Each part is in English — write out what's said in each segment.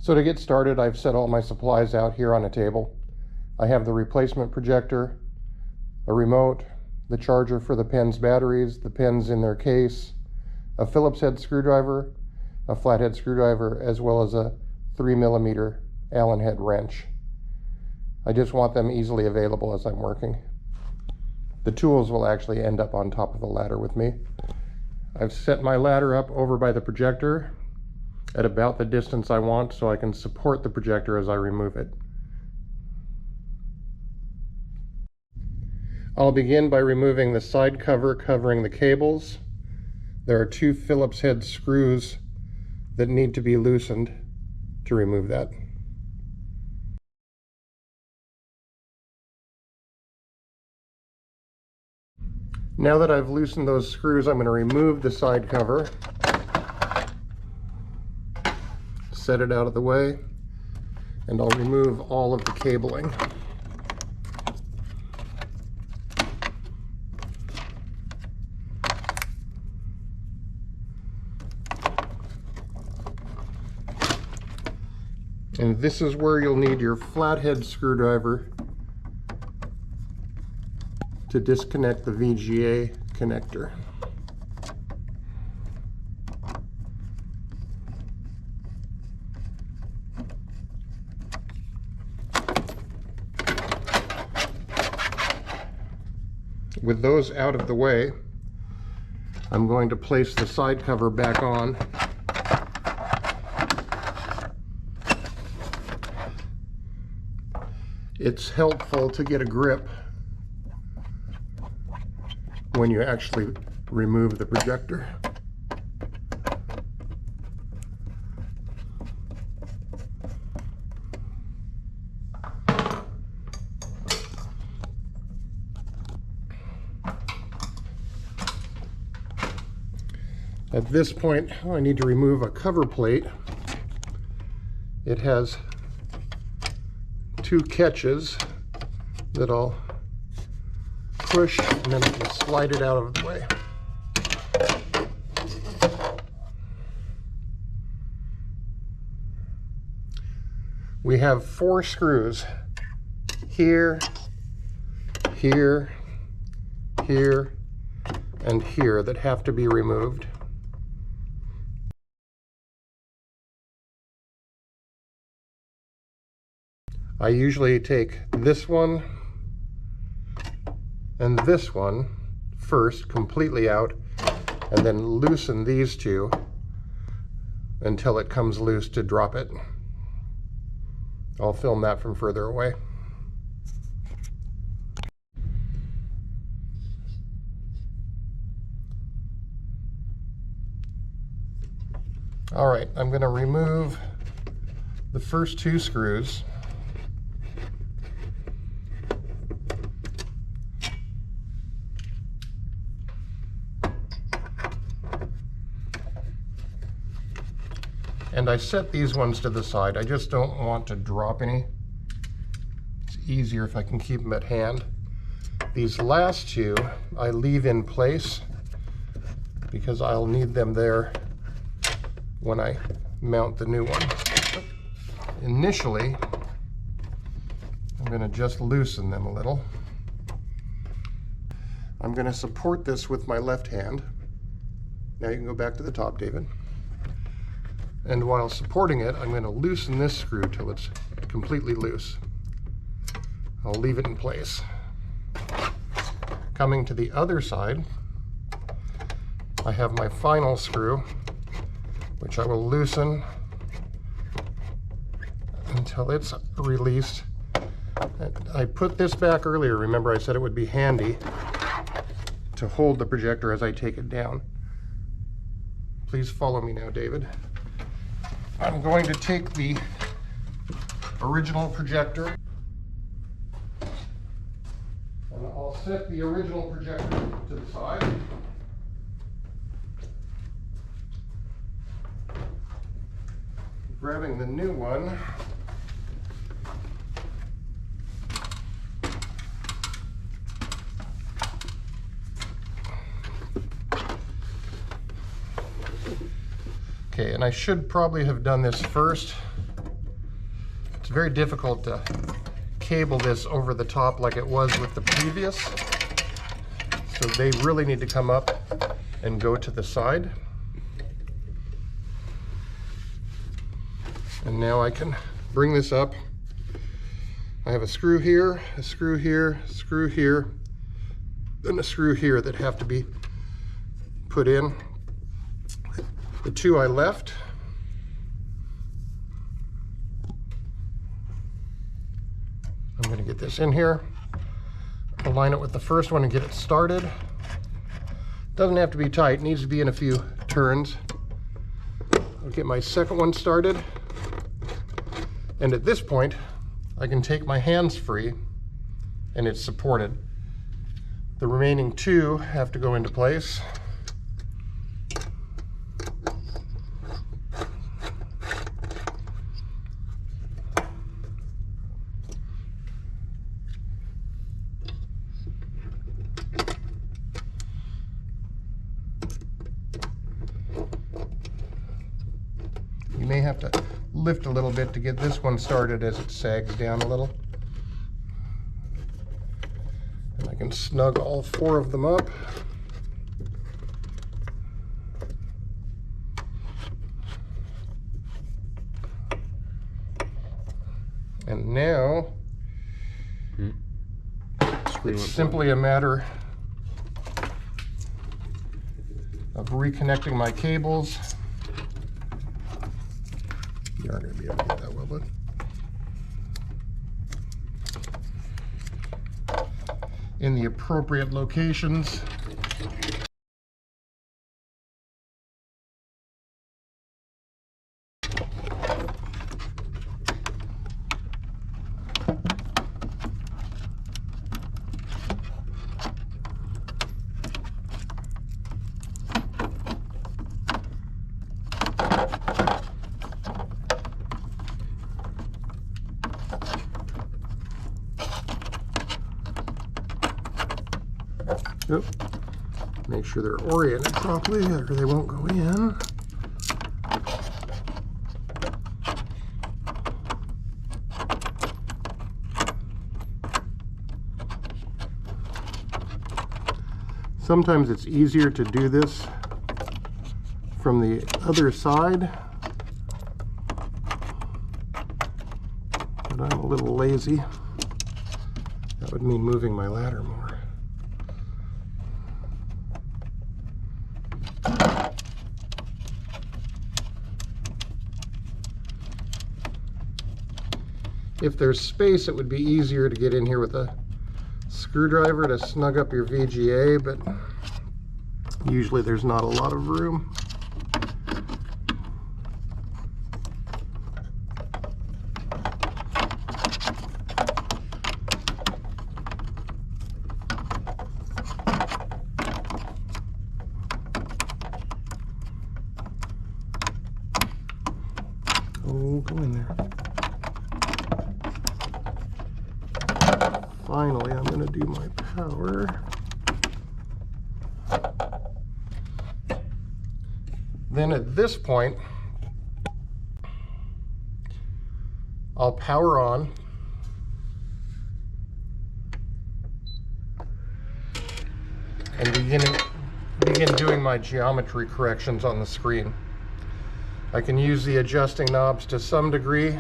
So to get started, I've set all my supplies out here on a table. I have the replacement projector, a remote, the charger for the pen's batteries, the pens in their case, a Phillips head screwdriver, a flathead screwdriver, as well as a 3mm Allen head wrench. I just want them easily available as I'm working. The tools will actually end up on top of the ladder with me. I've set my ladder up over by the projector at about the distance I want so I can support the projector as I remove it. I'll begin by removing the side cover covering the cables. There are 2 Phillips head screws that need to be loosened to remove that. Now that I've loosened those screws, I'm going to remove the side cover, set it out of the way, and I'll remove all of the cabling. And this is where you'll need your flathead screwdriver to disconnect the VGA connector. With those out of the way, I'm going to place the side cover back on. It's helpful to get a grip when you actually remove the projector. At this point, I need to remove a cover plate. It has 2 catches that I'll push, and then I can slide it out of the way. We have 4 screws here, here, here, and here that have to be removed. I usually take this one and this one first completely out, and then loosen these 2 until it comes loose to drop it. I'll film that from further away. All right, I'm going to remove the first 2 screws. And I set these ones to the side. I just don't want to drop any. It's easier if I can keep them at hand. These last 2 I leave in place because I'll need them there when I mount the new one. Initially, I'm going to just loosen them a little. I'm going to support this with my left hand. Now you can go back to the top, David. And while supporting it, I'm going to loosen this screw till it's completely loose. I'll leave it in place. Coming to the other side, I have my final screw, which I will loosen until it's released. I put this back earlier. Remember, I said it would be handy to hold the projector as I take it down. Please follow me now, David. I'm going to take the original projector, and I'll set the original projector to the side. Grabbing the new one, okay, and I should probably have done this first, very difficult to cable this over the top like it was with the previous. So they really need to come up and go to the side. And now I can bring this up. I have a screw here, a screw here, a screw here, and a screw here that have to be put in. The two I left. I'm going to get this in here, align it with the first one and get it started. Doesn't have to be tight, needs to be in a few turns. I'll get my second one started. And at this point, I can take my hands free and it's supported. The remaining two have to go into place. You may have to lift a little bit to get this one started as it sags down a little. And I can snug all four of them up. And now it's simply a matter of reconnecting my cables. You aren't going to be able to get that well, bud. In the appropriate locations. Yep. Make sure they're oriented properly or they won't go in. Sometimes it's easier to do this from the other side, but I'm a little lazy. That would mean moving my ladder more. If there's space, it would be easier to get in here with a screwdriver to snug up your VGA, but usually there's not a lot of room. Oh, go in there. Finally, I'm going to do my power. Then at this point, I'll power on. And begin doing my geometry corrections on the screen. I can use the adjusting knobs to some degree,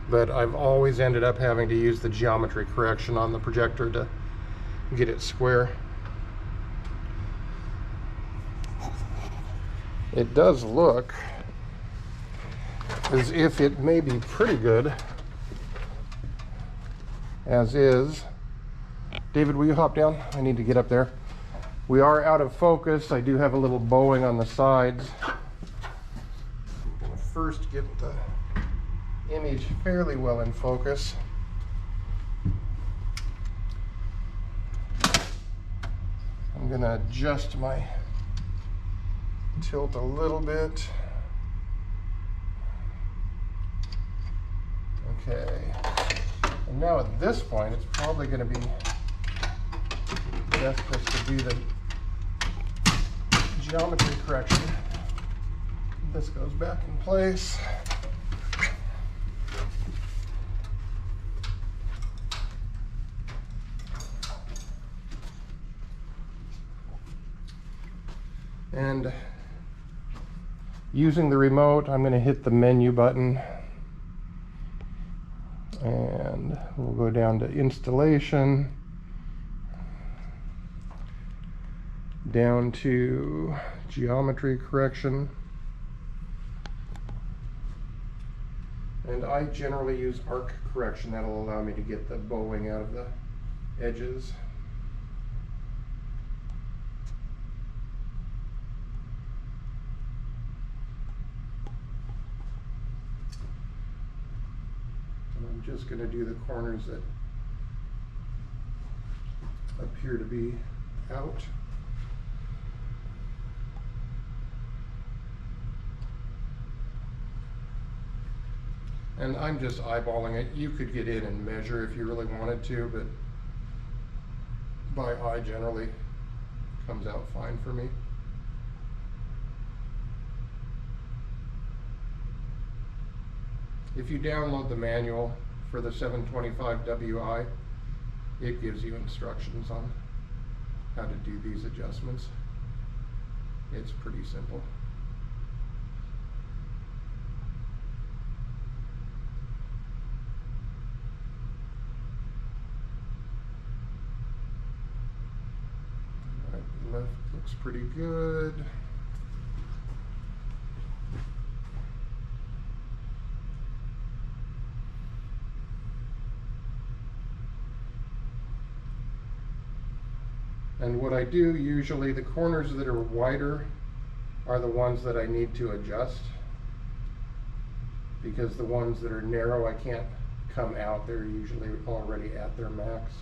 but I've always ended up having to use the geometry correction on the projector to get it square. It does look as if it may be pretty good as is. David, will you hop down? I need to get up there. We are out of focus. I do have a little bowing on the sides. I'm gonna first get the image fairly well in focus. I'm going to adjust my tilt a little bit. Okay. And now at this point, it's probably going to be best just to do the geometry correction. This goes back in place. And using the remote, I'm going to hit the menu button, and we'll go down to installation, down to geometry correction. And I generally use arc correction. That'll allow me to get the bowing out of the edges. And I'm just going to do the corners that appear to be out. And I'm just eyeballing it. You could get in and measure if you really wanted to, but by eye generally comes out fine for me. If you download the manual for the 725 WI, it gives you instructions on how to do these adjustments. It's pretty simple. Left looks pretty good. And what I do usually, the corners that are wider are the ones that I need to adjust, because the ones that are narrow I can't come out. They're usually already at their max.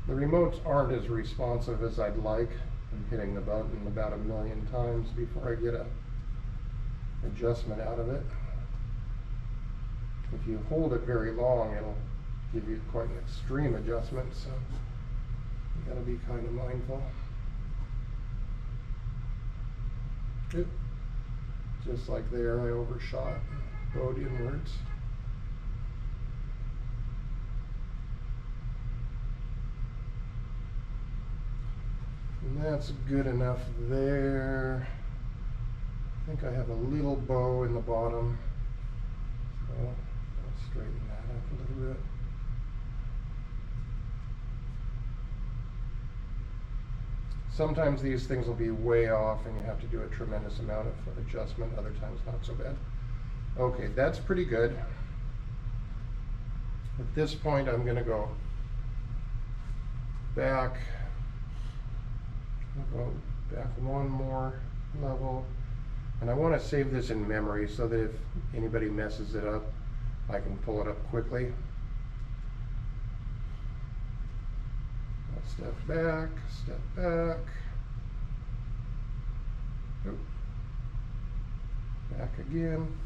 The remotes aren't as responsive as I'd like. I'm hitting the button about 1,000,000 times before I get a adjustment out of it. If you hold it very long, it'll give you quite an extreme adjustment, so you gotta be kind of mindful. Good. Just like there, I overshot, bowed inwards. And that's good enough there. I think I have a little bow in the bottom, so I'll straighten that up a little bit. Sometimes these things will be way off and you have to do a tremendous amount of adjustment, other times not so bad. Okay, that's pretty good. At this point I'm going to go back. I'll go back one more level, and I want to save this in memory so that if anybody messes it up, I can pull it up quickly. I'll step back, Oop. Back again.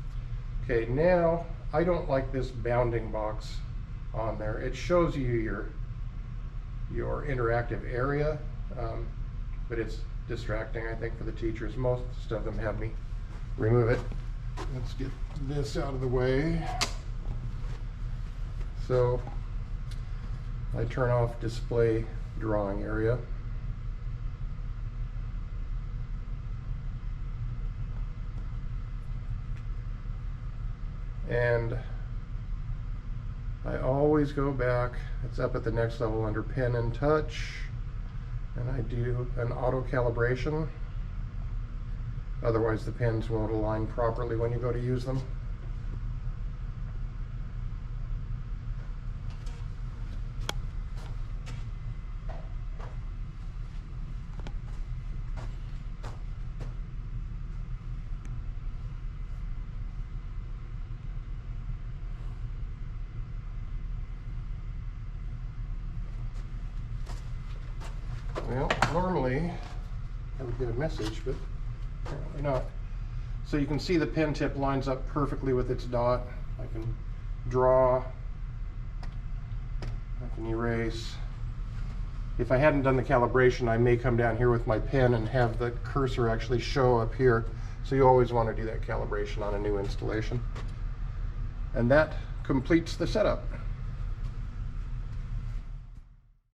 Okay, now I don't like this bounding box on there. It shows you your interactive area. But it's distracting, I think, for the teachers. Most of them have me remove it. Let's get this out of the way. So I turn off display drawing area. And I always go back. It's up at the next level under pen and touch. And I do an auto calibration. Otherwise the pens won't align properly when you go to use them. Well, normally I would get a message, but apparently not. So you can see the pen tip lines up perfectly with its dot. I can draw, I can erase. If I hadn't done the calibration, I may come down here with my pen and have the cursor actually show up here. So you always want to do that calibration on a new installation. And that completes the setup.